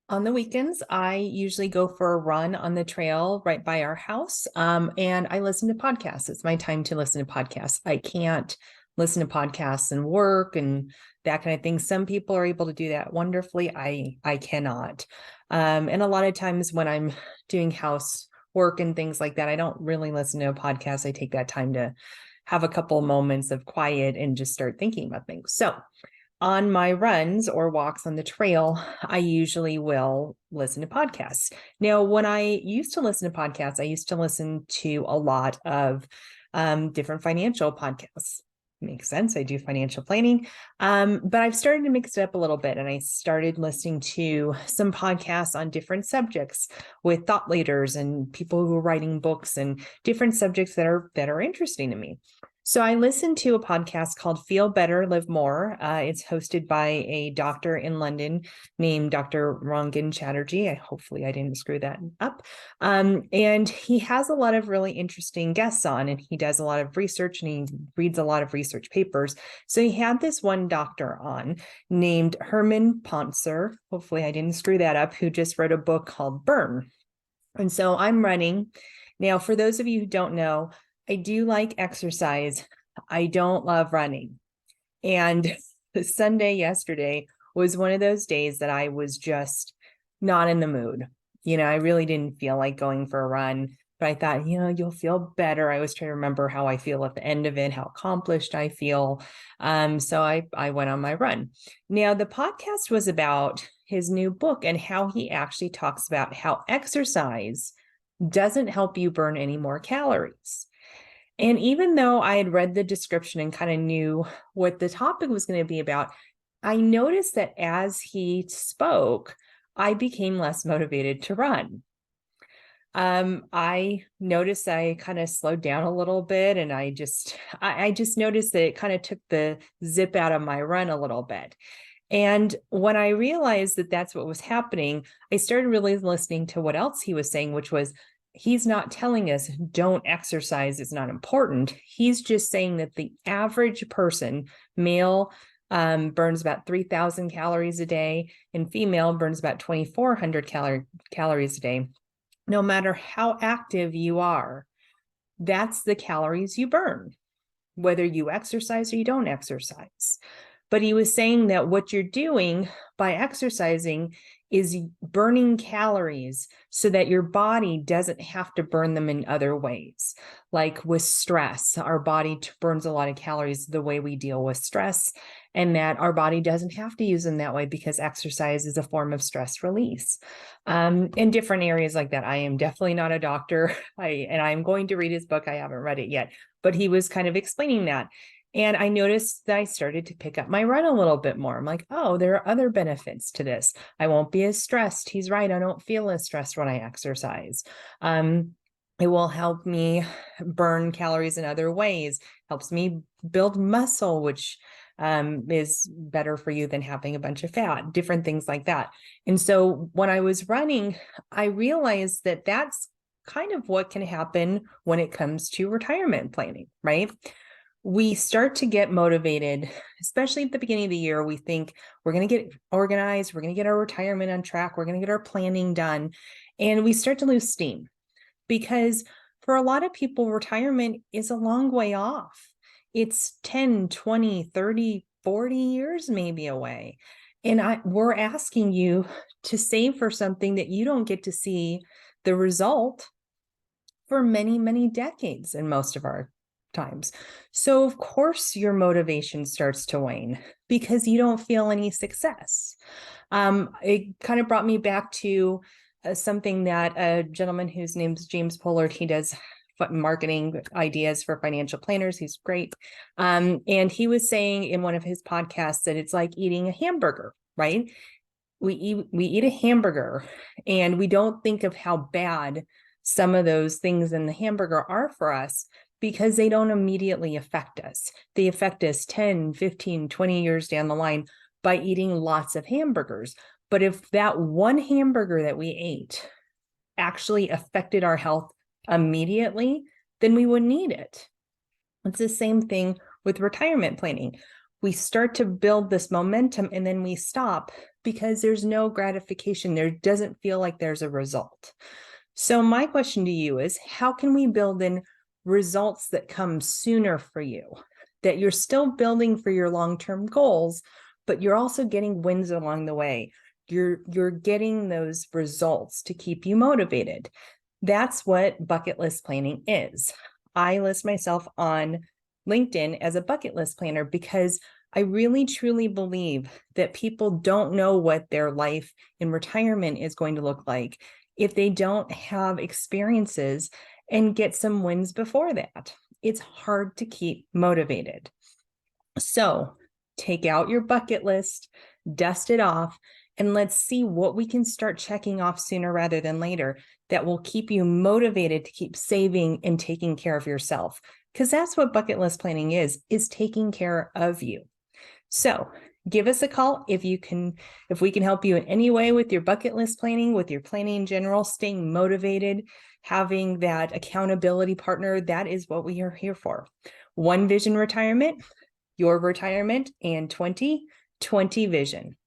On the weekends, I usually go for a run on the trail right by our house. And I listen to podcasts. It's my time to listen to podcasts. I can't listen to podcasts and work and that kind of thing. Some people are able to do that wonderfully. I cannot. And a lot of times when I'm doing house work and things like that, I don't really listen to a podcast. I take that time to have a couple moments of quiet and just start thinking about things. So on my runs or walks on the trail, I usually will listen to podcasts. Now, when I used to listen to podcasts, I used to listen to a lot of different financial podcasts. Makes sense. I do financial planning. But I've started to mix it up a little bit, and I started listening to some podcasts on different subjects with thought leaders and people who are writing books and different subjects that are interesting to me. So I listened to a podcast called Feel Better, Live More. It's hosted by a doctor in London named Dr. Rangan Chatterjee. Hopefully I didn't screw that up. And he has a lot of really interesting guests on, and he does a lot of research and he reads a lot of research papers. So he had this one doctor on named Herman Pontzer. Hopefully I didn't screw that up, who just wrote a book called Burn. And so I'm running. Now, for those of you who don't know, I do like exercise. I don't love running. And Sunday yesterday was one of those days that I was just not in the mood. I really didn't feel like going for a run, but I thought, you'll feel better. I was trying to remember how I feel at the end of it, how accomplished I feel. So I went on my run. Now, the podcast was about his new book and how he actually talks about how exercise doesn't help you burn any more calories. And even though I had read the description and kind of knew what the topic was going to be about, I noticed that as he spoke, I became less motivated to run. I noticed I kind of slowed down a little bit, and I just noticed that it kind of took the zip out of my run a little bit. And when I realized that that's what was happening, I started really listening to what else he was saying, which was, he's not telling us don't exercise, it's not important. He's just saying that the average person, male, burns about 3,000 calories a day, and female burns about 2,400 calories a day. No matter how active you are, that's the calories you burn, whether you exercise or you don't exercise. But he was saying that what you're doing by exercising is burning calories so that your body doesn't have to burn them in other ways. Like with stress, our body burns a lot of calories the way we deal with stress, and that our body doesn't have to use them that way because exercise is a form of stress release. In different areas like that. I am definitely not a doctor, and I'm going to read his book. I haven't read it yet, but he was kind of explaining that. And I noticed that I started to pick up my run a little bit more. I'm like, oh, there are other benefits to this. I won't be as stressed. He's right. I don't feel as stressed when I exercise. It will help me burn calories in other ways, helps me build muscle, which is better for you than having a bunch of fat, different things like that. And so when I was running, I realized that that's kind of what can happen when it comes to retirement planning, right? We start to get motivated, especially at the beginning of the year. We think we're going to get organized, we're going to get our retirement on track, we're going to get our planning done, and we start to lose steam because for a lot of people, retirement is a long way off. It's 10, 20, 30, 40 years maybe away. And we're asking you to save for something that you don't get to see the result for many, many decades in most of our times. So of course your motivation starts to wane because you don't feel any success. It kind of brought me back to something that a gentleman whose name's James Pollard, he does marketing ideas for financial planners. He's great. And he was saying in one of his podcasts that it's like eating a hamburger, right? We eat a hamburger and we don't think of how bad some of those things in the hamburger are for us because they don't immediately affect us. They affect us 10, 15, 20 years down the line by eating lots of hamburgers. But if that one hamburger that we ate actually affected our health immediately, then we wouldn't eat it. It's the same thing with retirement planning. We start to build this momentum and then we stop because there's no gratification. There doesn't feel like there's a result. So my question to you is, how can we build in results that come sooner for you, that you're still building for your long-term goals, but you're also getting wins along the way? You're getting those results to keep you motivated. That's what bucket list planning is. I list myself on LinkedIn as a bucket list planner because I really truly believe that people don't know what their life in retirement is going to look like if they don't have experiences and get some wins before that. It's hard to keep motivated. So take out your bucket list, dust it off, and let's see what we can start checking off sooner rather than later that will keep you motivated to keep saving and taking care of yourself. Because that's what bucket list planning is taking care of you. So give us a call if we can help you in any way with your bucket list planning, with your planning in general, staying motivated, having that accountability partner. That is what we are here for. One Vision Retirement, your retirement, and 20/20 vision.